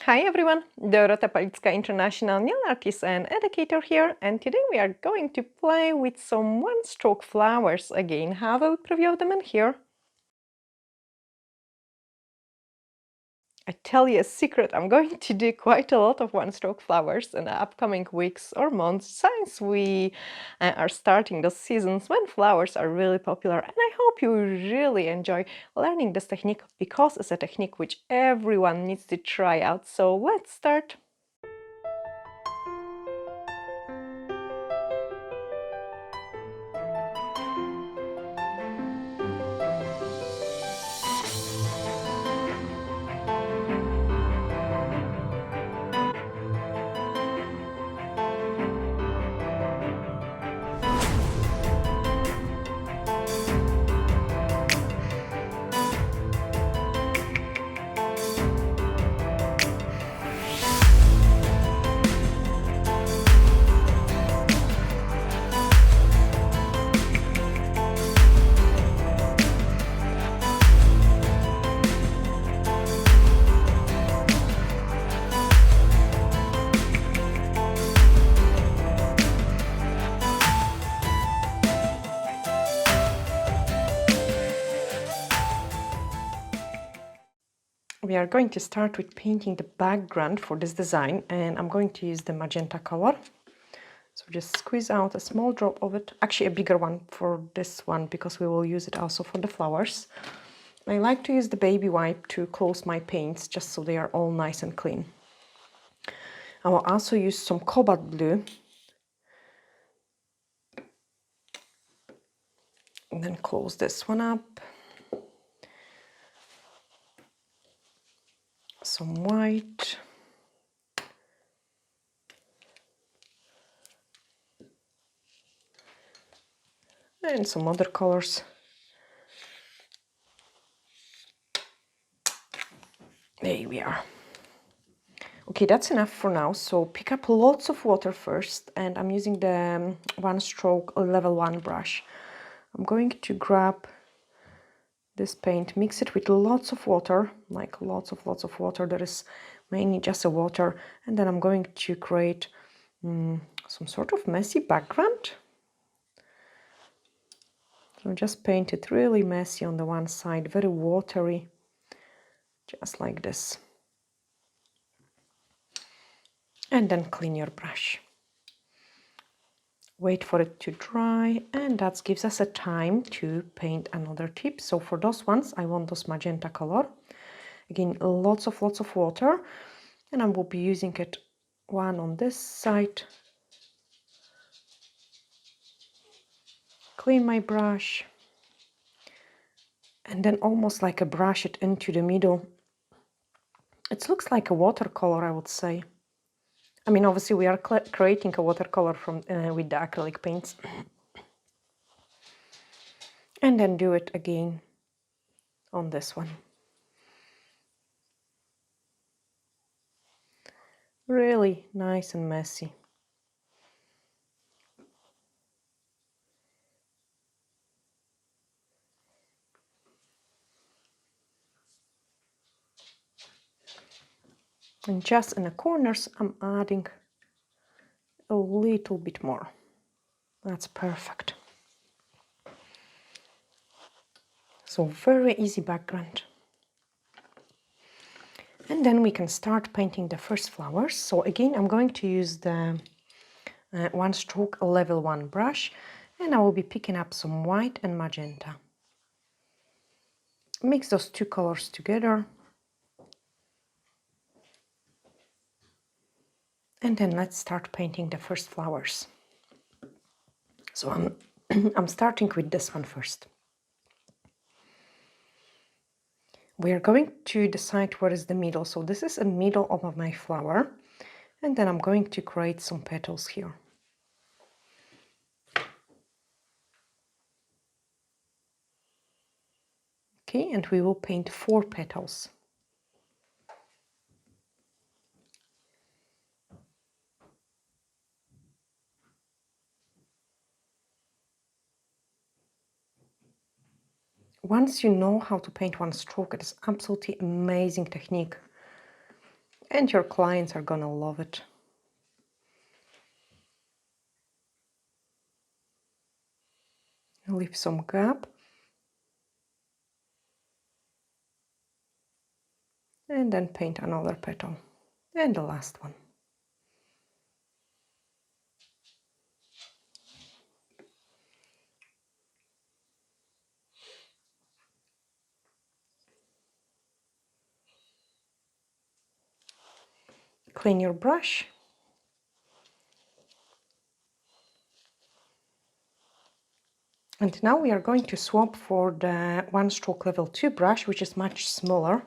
Hi everyone, Dorota International Nail Artist and Educator here, and today we are going to play with some one-stroke flowers again. Have a preview of them in here. I tell you a secret, I'm going to do quite a lot of one-stroke flowers in the upcoming weeks or months since we are starting those seasons when flowers are really popular, and I hope you really enjoy learning this technique because it's a technique which everyone needs to try out. So let's start. We are going to start with painting the background for this design, and I'm going to use the magenta color. So just squeeze out a small drop of it, actually a bigger one for this one because we will use it also for the flowers. I like to use the baby wipe to close my paints just so they are all nice and clean. I will also use some cobalt blue and then close this one up. Some white. And some other colors. There we are. Okay, that's enough for now. So pick up lots of water first, and I'm using the One Stroke Level 1 brush. I'm going to grab this paint, mix it with lots of water, like lots of water. There is mainly just a water, and then I'm going to create some sort of messy background. So just paint it really messy on the one side, very watery, just like this. And then clean your brush. Wait for it to dry, and that gives us a time to paint another tip. So for those ones, I want this magenta color. Again, lots of water, and I will be using it one on this side. Clean my brush, and then almost like a brush it into the middle. It looks like a watercolor, I would say. I mean, obviously we are creating a watercolor from with the acrylic paints. And then do it again on this one. Really nice and messy. And just in the corners, I'm adding a little bit more. That's perfect. So very easy background. And then we can start painting the first flowers. So again, I'm going to use the One Stroke Level 1 brush, and I will be picking up some white and magenta. Mix those two colors together. And then let's start painting the first flowers. So I'm starting with this one first. We are going to decide where is the middle. So this is the middle of my flower. And then I'm going to create some petals here. Okay, and we will paint 4 petals. Once you know how to paint one stroke, it is absolutely amazing technique. and your clients are gonna love it. Leave some gap. And then paint another petal. And the last one. Clean your brush. And now we are going to swap for the One Stroke Level 2 brush, which is much smaller.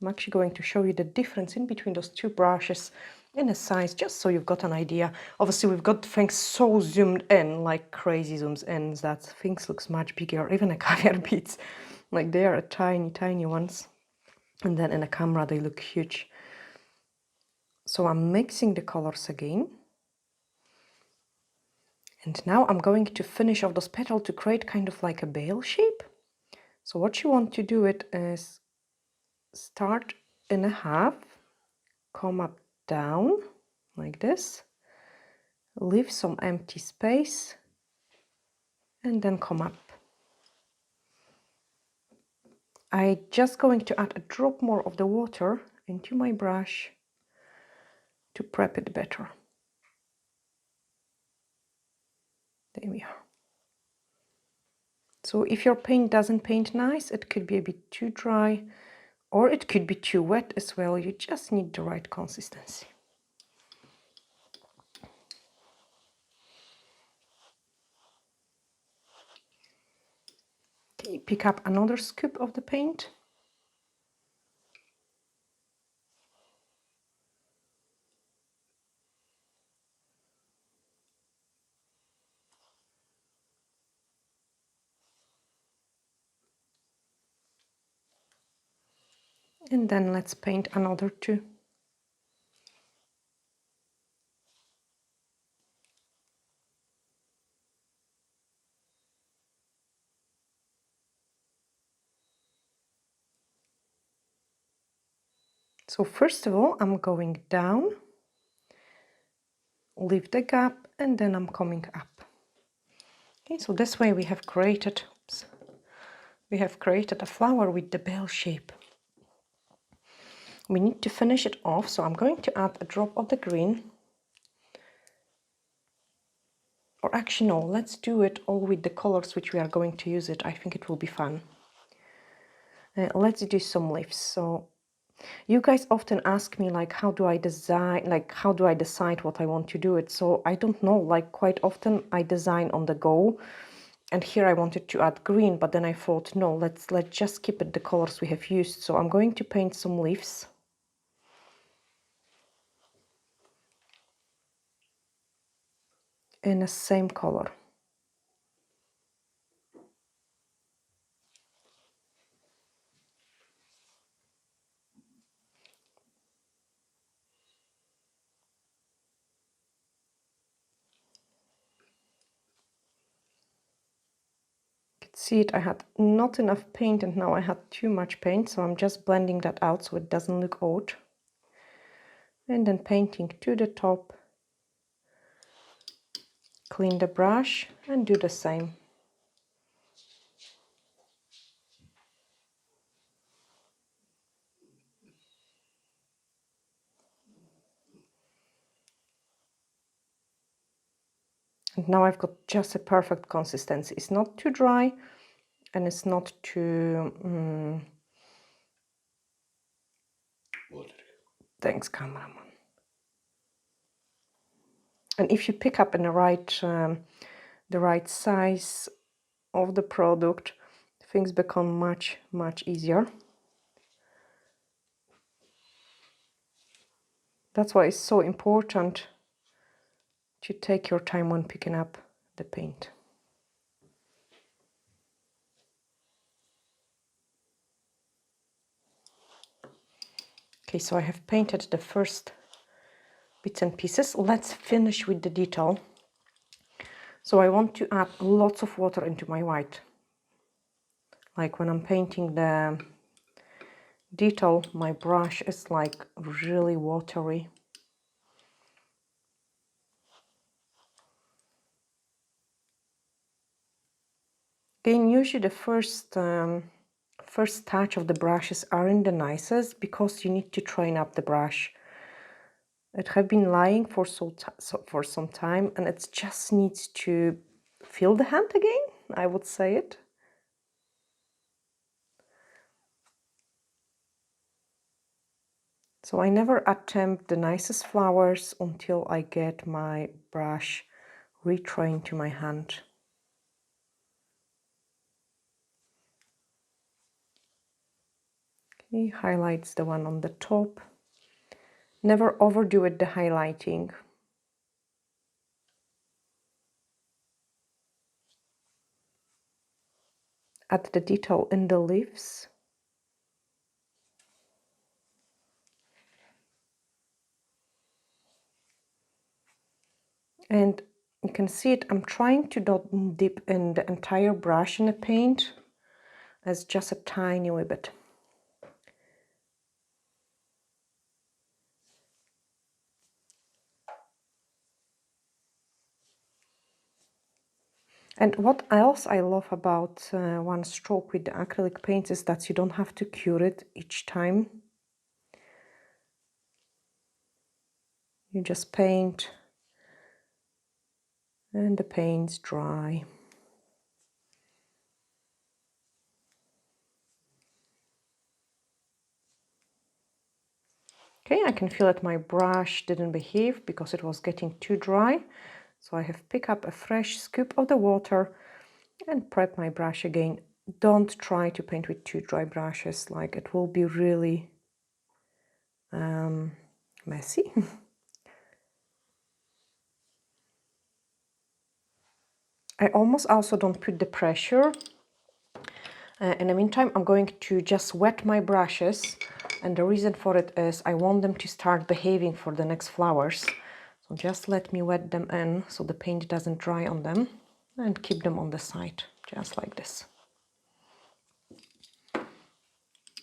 I'm actually going to show you the difference in between those two brushes in a size, just so you've got an idea. Obviously, we've got things so zoomed in, like crazy zooms in, that things looks much bigger, even a caviar beads. Like they are tiny, tiny ones. And then in a camera, they look huge. So I'm mixing the colors again. And now I'm going to finish off those petals to create kind of like a bale shape. So what you want to do it is start in a half, come up down like this, leave some empty space, and then come up. I'm just going to add a drop more of the water into my brush to prep it better. There we are. So if your paint doesn't paint nice, it could be a bit too dry, or it could be too wet as well. You just need the right consistency. Okay, pick up another scoop of the paint. And then let's paint another two. So first of all, I'm going down, leave the gap, and then I'm coming up. Okay, so this way we have created, a flower with the bell shape. We need to finish it off, so I'm going to add a drop of the green. Or actually no, let's do it all with the colors which we are going to use it. I think it will be fun. Let's do some leaves. So you guys often ask me like how do I decide what I want to do it. So I don't know, like quite often I design on the go, and here I wanted to add green, but then I thought no, let's just keep it the colors we have used. So I'm going to paint some leaves. In the same color. See it, I had not enough paint and now I had too much paint, so I'm just blending that out so it doesn't look odd. And then painting to the top, clean the brush and do the same. And now I've got just a perfect consistency. It's not too dry and it's not too... Thanks, cameraman. And if you pick up in the right size of the product, things become much, much easier. That's why it's so important to take your time when picking up the paint. Okay, so I have painted the first bits and pieces. Let's finish with the detail. So I want to add lots of water into my white. Like when I'm painting detail, my brush is like really watery. Again, usually the first touch of the brushes aren't the nicest because you need to train up the brush. It have been lying for for some time, and it just needs to feel the hand again, I would say it. So I never attempt the nicest flowers until I get my brush retrained to my hand. Okay, highlights the one on the top. Never overdo it, the highlighting. Add the detail in the leaves. And you can see it, I'm trying to not dip in the entire brush in the paint, as just a tiny wee bit. And what else I love about One Stroke with the acrylic paints is that you don't have to cure it each time. You just paint and the paint's dry. Okay, I can feel that my brush didn't behave because it was getting too dry. So I have picked up a fresh scoop of the water and prep my brush again. Don't try to paint with too dry brushes, like it will be really messy. I almost also don't put the pressure. In the meantime, I'm going to just wet my brushes, and the reason for it is I want them to start behaving for the next flowers. So just let me wet them in so the paint doesn't dry on them, and keep them on the side, just like this.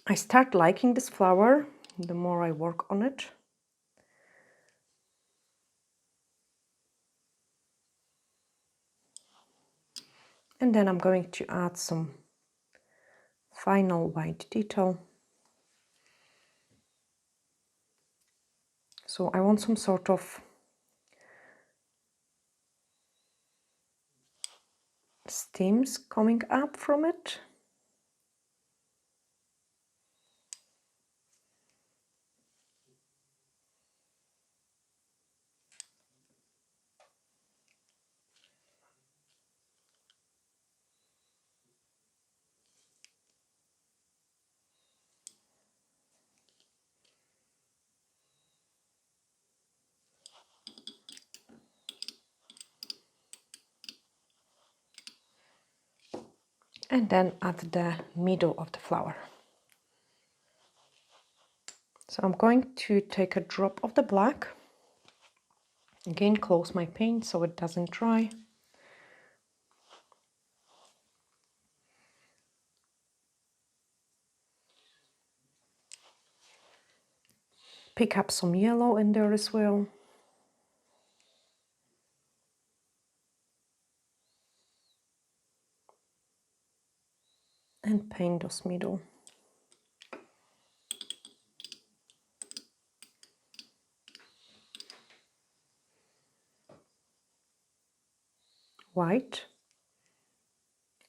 I start liking this flower the more I work on it. And then I'm going to add some final white detail. So I want some sort of stems coming up from it. And then at the middle of the flower. So I'm going to take a drop of the black. Again, close my paint so it doesn't dry. Pick up some yellow in there as well. And paint those middle. White.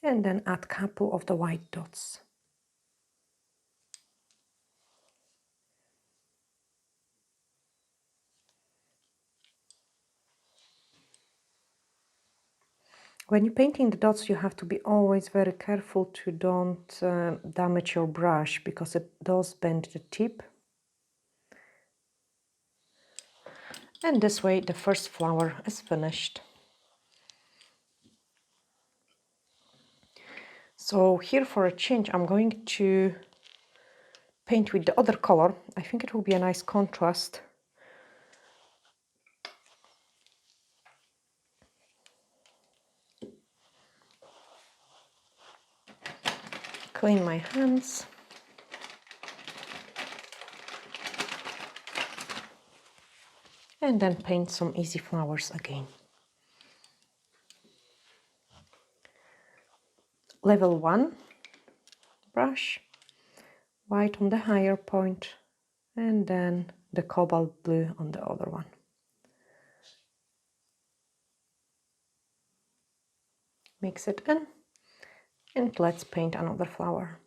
And then add a couple of the white dots. When you're painting the dots, you have to be always very careful to don't damage your brush, because it does bend the tip. And this way the first flower is finished. So here for a change, I'm going to paint with the other color. I think it will be a nice contrast. Clean my hands. And then paint some easy flowers again. Level 1 brush, white on the higher point, and then the cobalt blue on the other one. Mix it in, and let's paint another flower.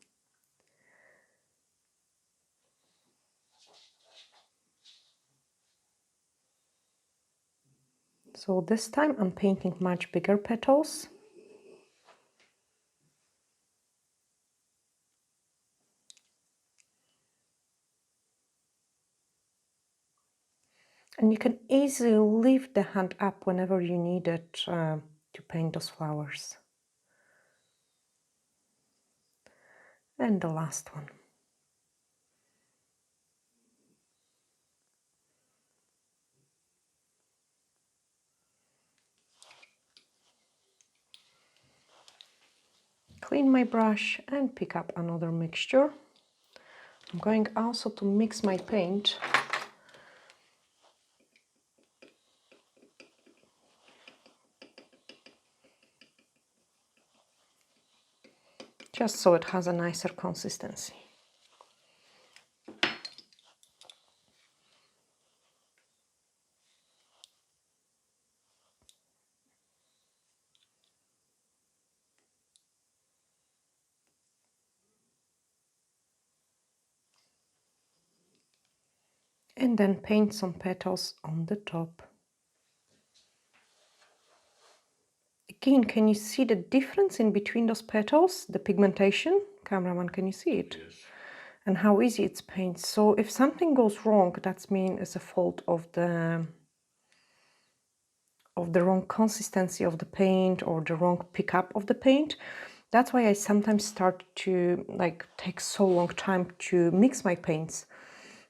So this time I'm painting much bigger petals. And you can easily lift the hand up whenever you need it to paint those flowers. And the last one. Clean my brush and pick up another mixture. I'm going also to mix my paint. Just so it has a nicer consistency. And then paint some petals on the top. Again, can you see the difference in between those petals? The pigmentation? Cameraman, can you see it? Yes. And how easy it's painted. So if something goes wrong, that means it's a fault of the wrong consistency of the paint or the wrong pickup of the paint. That's why I sometimes start to take so long time to mix my paints.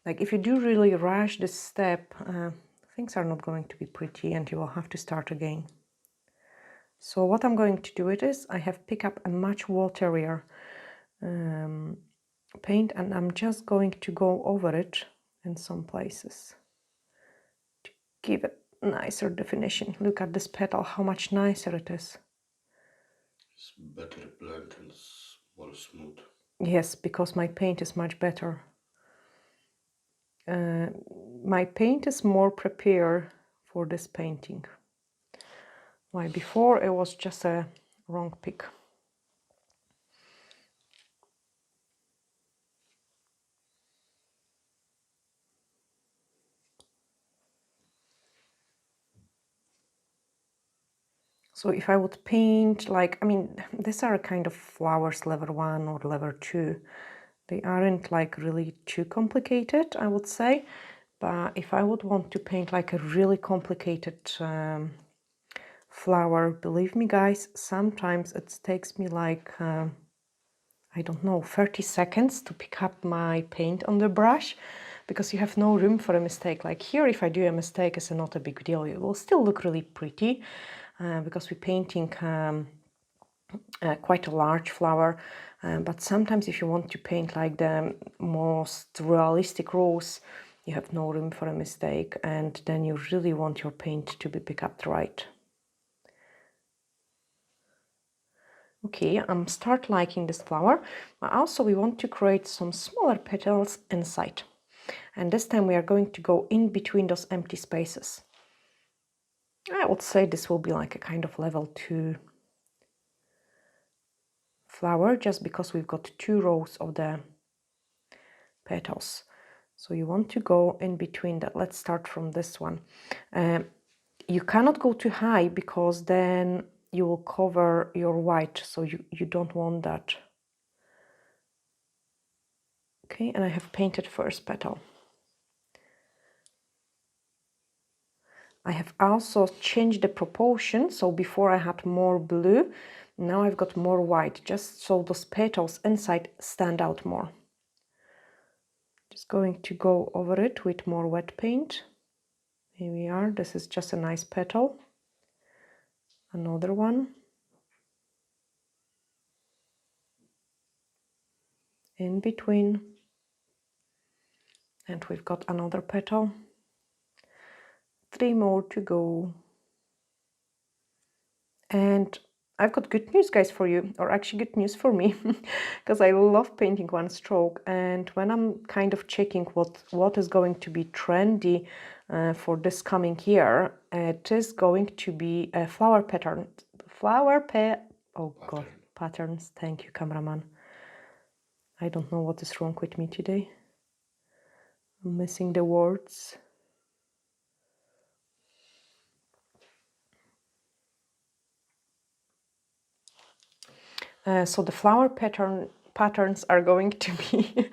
Like if you do really rush this step, things are not going to be pretty and you will have to start again. So what I'm going to do it is I have picked up a much waterier paint and I'm just going to go over it in some places to give it nicer definition. Look at this petal, how much nicer it is. It's better blend and more smooth. Yes, because my paint is much better. My paint is more prepared for this painting. Why before it was just a wrong pick. So if I would paint these are kind of flowers level 1 or level 2. They aren't really too complicated, I would say. But if I would want to paint a really complicated flower, believe me guys, sometimes it takes me I don't know, 30 seconds to pick up my paint on the brush, because you have no room for a mistake. Like here, if I do a mistake, it's not a big deal. It will still look really pretty because we're painting quite a large flower. But sometimes if you want to paint the most realistic rose, you have no room for a mistake, and then you really want your paint to be picked up right. Okay, I'm start liking this flower, but also we want to create some smaller petals inside. And this time we are going to go in between those empty spaces. I would say this will be like a kind of level 2 flower, just because we've got 2 rows of the petals. So you want to go in between that. Let's start from this one. You cannot go too high because then you will cover your white, so you don't want that. Okay, and I have painted first petal. I have also changed the proportion, so before I had more blue, now I've got more white, just so those petals inside stand out more. Just going to go over it with more wet paint. Here we are, this is just a nice petal. Another one. In between. And we've got another petal. 3 more to go. And I've got good news, guys, for you, or actually good news for me, because I love painting one stroke. And when I'm kind of checking what is going to be trendy for this coming year, it is going to be a flower pattern. Oh God, patterns. Thank you, cameraman. I don't know what is wrong with me today. I'm missing the words. So the flower patterns are going to be,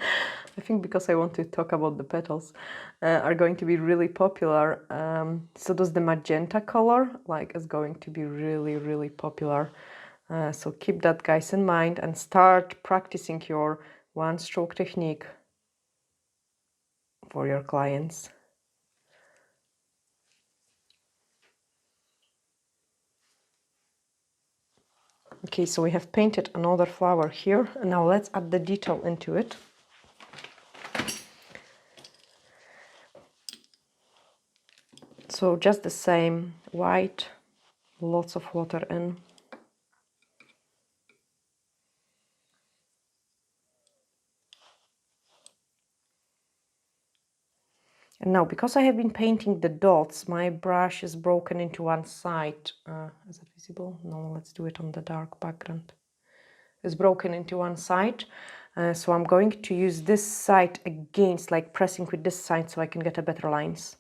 I think because I want to talk about the petals, are going to be really popular. So does the magenta color, like, is going to be really, really popular. So keep that, guys, in mind and start practicing your one stroke technique for your clients. Okay, so we have painted another flower here, and now let's add the detail into it. So just the same, white, lots of water in. And now, because I have been painting the dots, my brush is broken into one side. Is it visible? No, let's do it on the dark background. It's broken into one side. So I'm going to use this side against, like pressing with this side so I can get a better lines.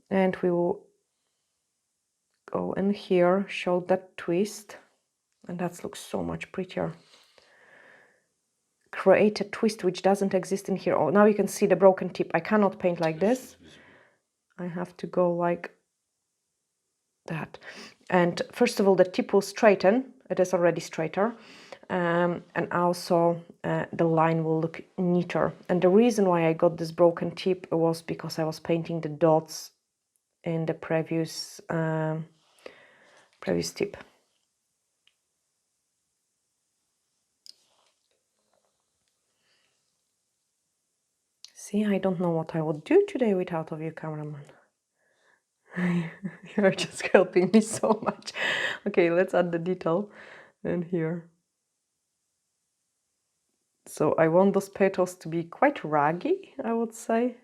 And we will go in here, show that twist. And that looks so much prettier. Create a twist which doesn't exist in here. Oh, now you can see the broken tip. I cannot paint like this. I have to go like that. And first of all, the tip will straighten. It is already straighter. And also the line will look neater. And the reason why I got this broken tip was because I was painting the dots in the previous tip. See, I don't know what I would do today without of you, cameraman. You're just helping me so much. Okay, let's add the detail in here. So I want those petals to be quite raggy, I would say.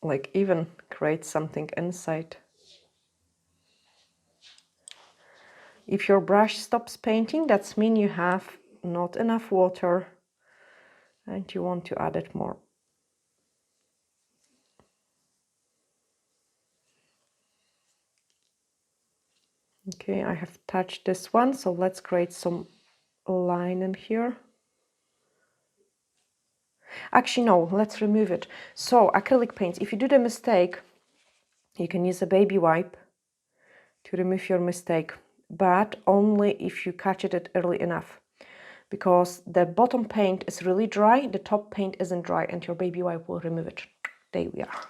Like even create something inside. If your brush stops painting, that's mean you have not enough water and you want to add it more. Okay, I have touched this one, so let's create some line in here. Actually, no, let's remove it. So acrylic paints, if you do the mistake, you can use a baby wipe to remove your mistake, but only if you catch it early enough, because the bottom paint is really dry, the top paint isn't dry, and your baby wipe will remove it. There we are.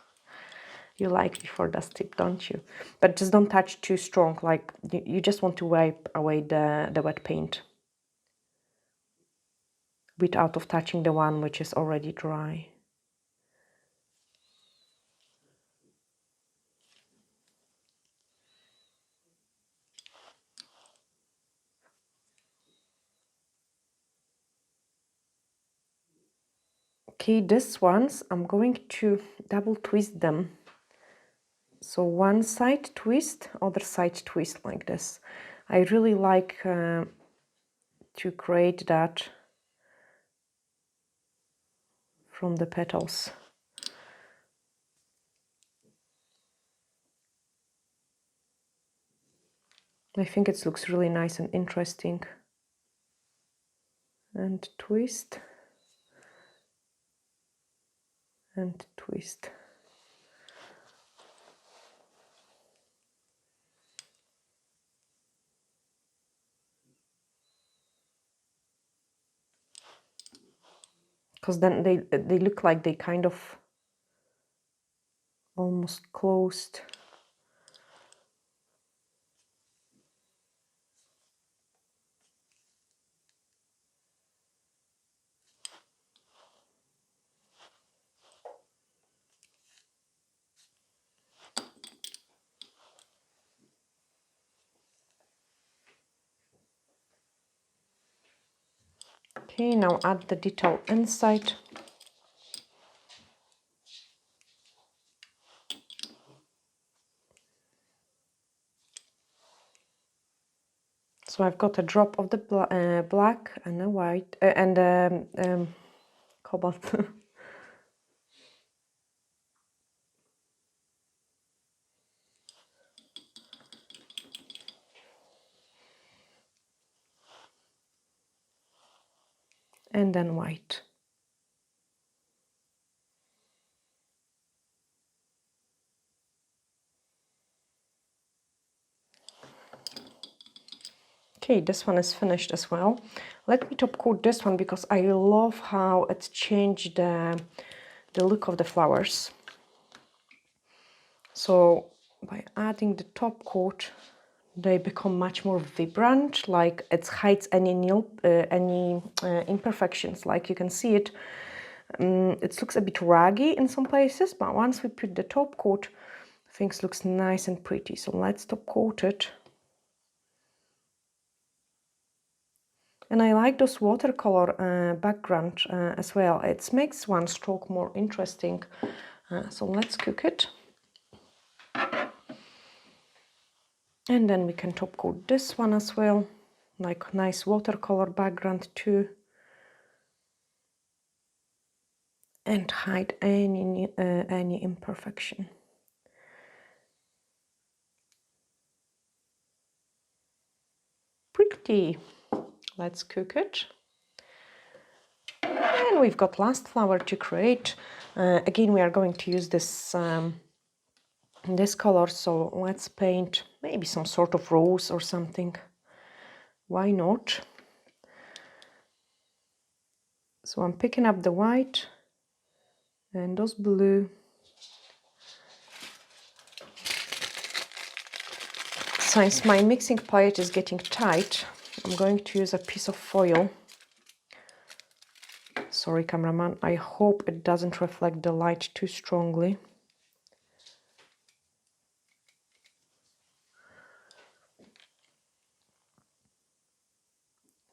You like me for that tip, don't you? But just don't touch too strong, like you just want to wipe away the wet paint without of touching the one which is already dry. Okay, these ones, I'm going to double twist them. So one side twist, other side twist like this. I really like to create that from the petals. I think it looks really nice and interesting. And twist. And twist. Because then they look like they kind of almost closed. Okay, now add the detail inside. So I've got a drop of the black and a white and cobalt. And then white. Okay, this one is finished as well. Let me top coat this one because I love how it's changed the look of the flowers. So by adding the top coat, they become much more vibrant, like it hides any imperfections. Like you can see it, it looks a bit raggy in some places, but once we put the top coat, things looks nice and pretty. So let's top coat it. And I like those watercolor background as well. It makes one stroke more interesting. So let's cook it. And then we can top coat this one as well. Like nice watercolor background too. And hide any imperfection. Pretty. Let's cook it. And we've got last flower to create. Again, we are going to use this color, so let's paint maybe some sort of rose or something. Why not? So I'm picking up the white and those blue. Since my mixing palette is getting tight, I'm going to use a piece of foil. Sorry, cameraman, I hope it doesn't reflect the light too strongly.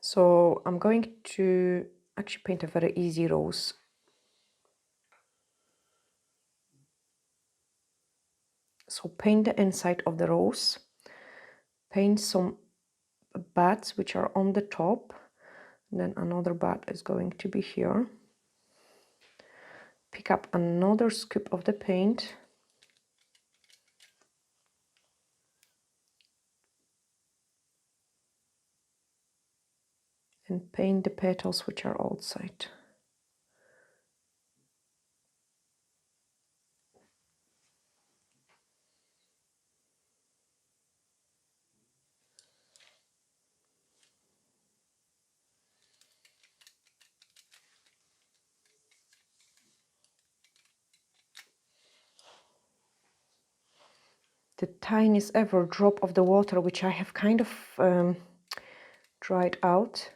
So I'm going to actually paint a very easy rose. So paint the inside of the rose, paint some buds which are on the top, then another bud is going to be here. Pick up another scoop of the paint. And paint the petals which are outside. The tiniest ever drop of the water which I have kind of dried out.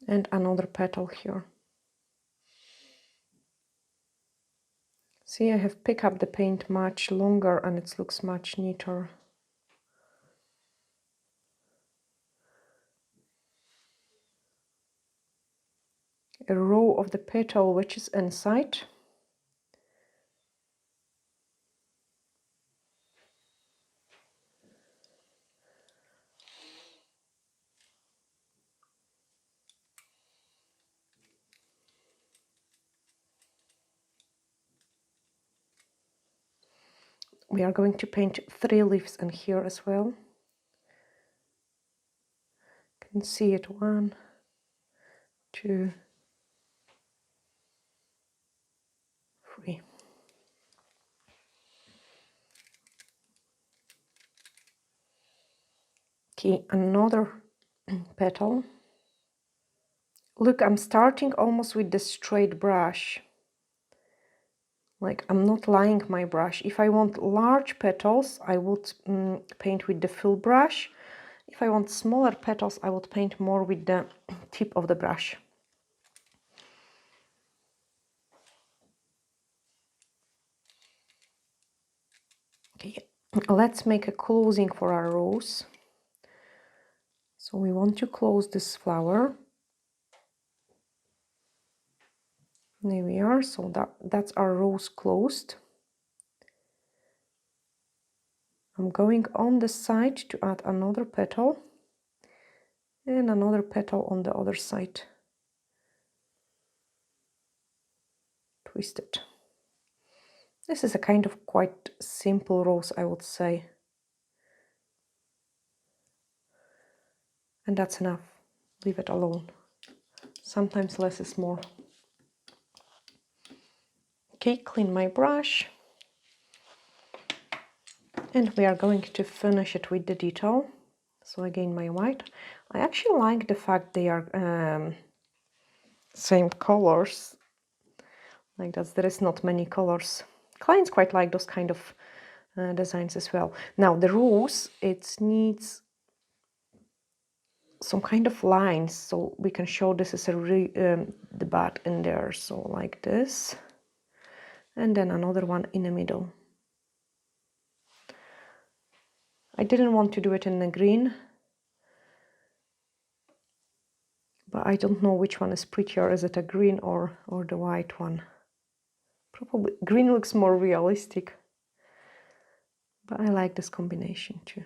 And another petal here. See, I have picked up the paint much longer and it looks much neater. A row of the petal which is inside. We are going to paint 3 leaves in here as well. You can see it, 1, 2, 3. Okay, another petal. Look, I'm starting almost with the straight brush. Like I'm not lying my brush. If I want large petals, I would paint with the full brush. If I want smaller petals, I would paint more with the tip of the brush. Okay, let's make a closing for our rose. So So we want to close this flower. There we are. So that's our rose closed. I'm going on the side to add another petal and another petal on the other side. Twist it. This is a kind of quite simple rose, I would say. And that's enough. Leave it alone. Sometimes less is more. Okay, clean my brush. And we are going to finish it with the detail. So again, my white. I actually like the fact they are same colors. Like that, there is not many colors. Clients quite like those kind of designs as well. Now the rose, it needs some kind of lines, so we can show this is the bud in there. So like this, and then another one in the middle. I didn't want to do it in the green, but I don't know which one is prettier. Is it a green or the white one? Probably green looks more realistic, but I like this combination too.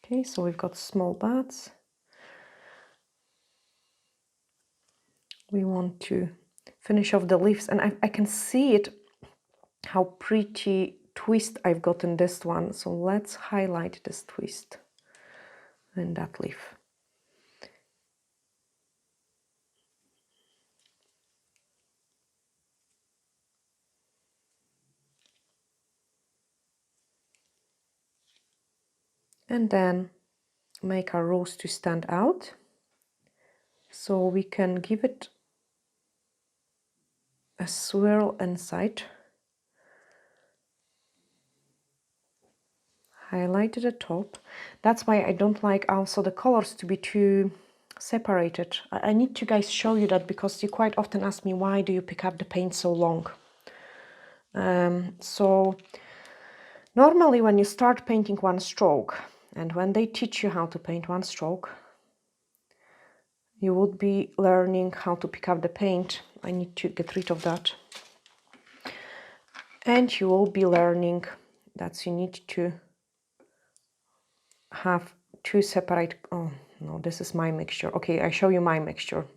Okay, so we've got small buds. We want to finish off the leaves, and I can see it, how pretty twist I've got in this one. So let's highlight this twist and that leaf. And then make our rose to stand out. So we can give it a swirl inside. Highlight at the top. That's why I don't like also the colors to be too separated. I need to guys show you that, because you quite often ask me, why do you pick up the paint so long? So normally when you start painting one stroke, and when they teach you how to paint one stroke, you would be learning how to pick up the paint. I need to get rid of that. And you will be learning that you need to have two separate, oh no, this is my mixture. Okay, I show you my mixture.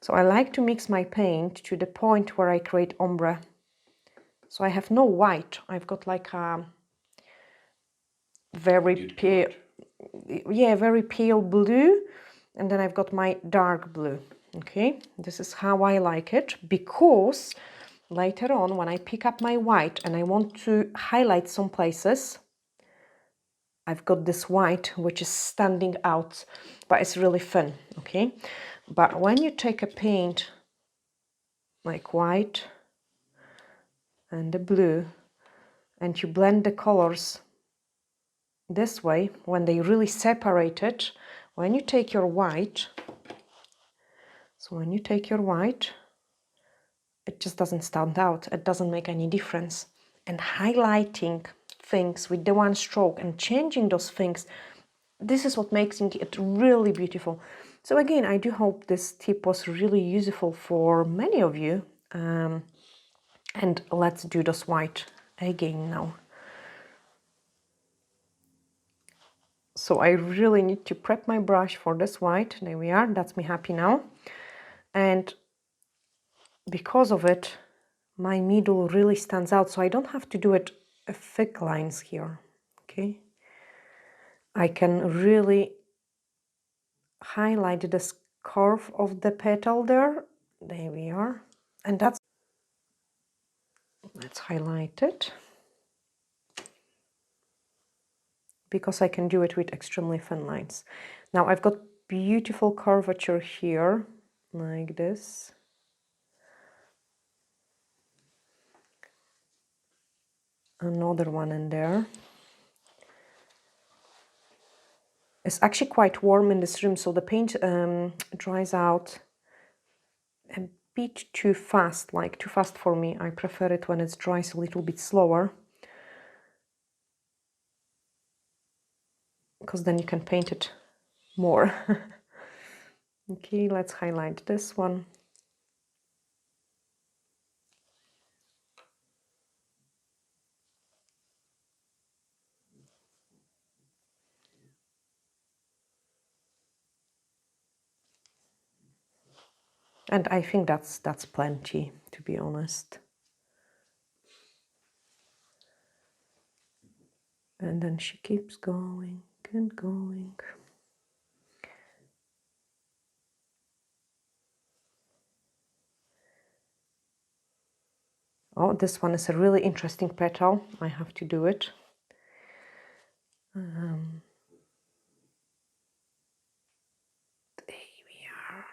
So I like to mix my paint to the point where I create ombre. So I have no white. I've got like a very pale, yeah, very pale blue, and then I've got my dark blue. Okay, this is how I like it, because later on when I pick up my white and I want to highlight some places, I've got this white which is standing out, but it's really thin. Okay, but when you take a paint like white and the blue and you blend the colors this way, when they really separate it, when you take your white, so when you take your white, it just doesn't stand out. It doesn't make any difference. And highlighting things with the one stroke and changing those things, this is what makes it really beautiful. So again, I do hope this tip was really useful for many of you. And let's do this white again now. So I really need to prep my brush for this white. There we are, that's me happy now. And because of it, my middle really stands out, so I don't have to do it thick lines here. Okay, I can really highlight this curve of the petal there. There we are, and that's, let's highlight it, because I can do it with extremely thin lines. Now I've got beautiful curvature here, like this. Another one in there. It's actually quite warm in this room, so the paint dries out a bit too fast, like too fast for me. I prefer it when it dries a little bit slower, because then you can paint it more. Okay, let's highlight this one. And I think that's plenty, to be honest. And then she keeps going and going. Oh, this one is a really interesting petal. I have to do it. There we are.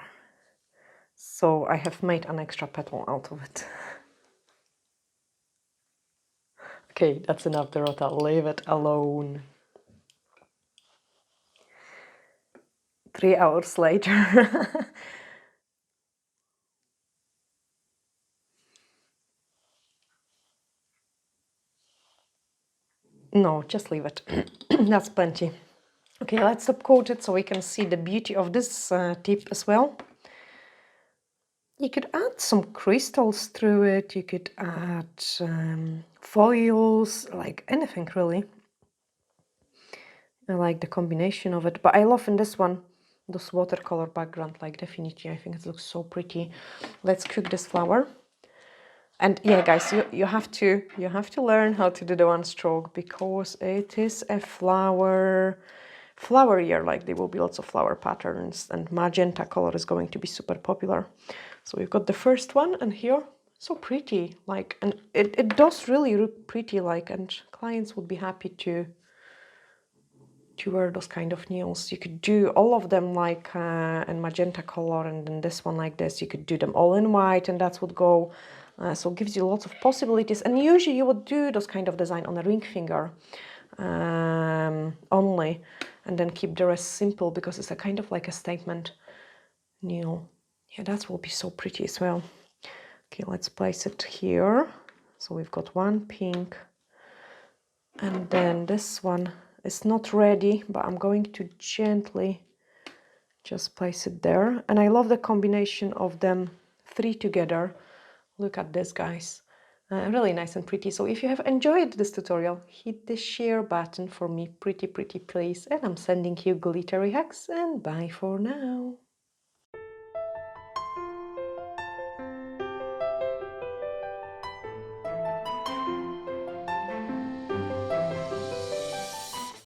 So I have made an extra petal out of it. Okay, that's enough, Dorota. Leave it alone. 3 hours later. No, just leave it. That's plenty. Okay, let's top coat it so we can see the beauty of this tip as well. You could add some crystals through it. You could add foils, like anything really. I like the combination of it, but I love in this one this watercolor background, like definitely I think it looks so pretty. Let's cook this flower. And yeah, guys, you have to learn how to do the one stroke, because it is a flower year. Like there will be lots of flower patterns, and magenta color is going to be super popular. So we've got the first one, and here, so pretty, like, and it does really look pretty, like, and clients would be happy to wear those kind of nails. You could do all of them like in magenta color, and then this one like this. You could do them all in white, and that would go. So it gives you lots of possibilities. And usually you would do those kind of design on a ring finger only, and then keep the rest simple, because it's a kind of like a statement nail. Yeah, that will be so pretty as well. Okay, let's place it here. So we've got one pink, and then this one is not ready, but I'm going to gently just place it there. And I love the combination of them 3 together. Look at this, guys. Really nice and pretty. So if you have enjoyed this tutorial, hit the share button for me, pretty please. And I'm sending you glittery hugs, and bye for now.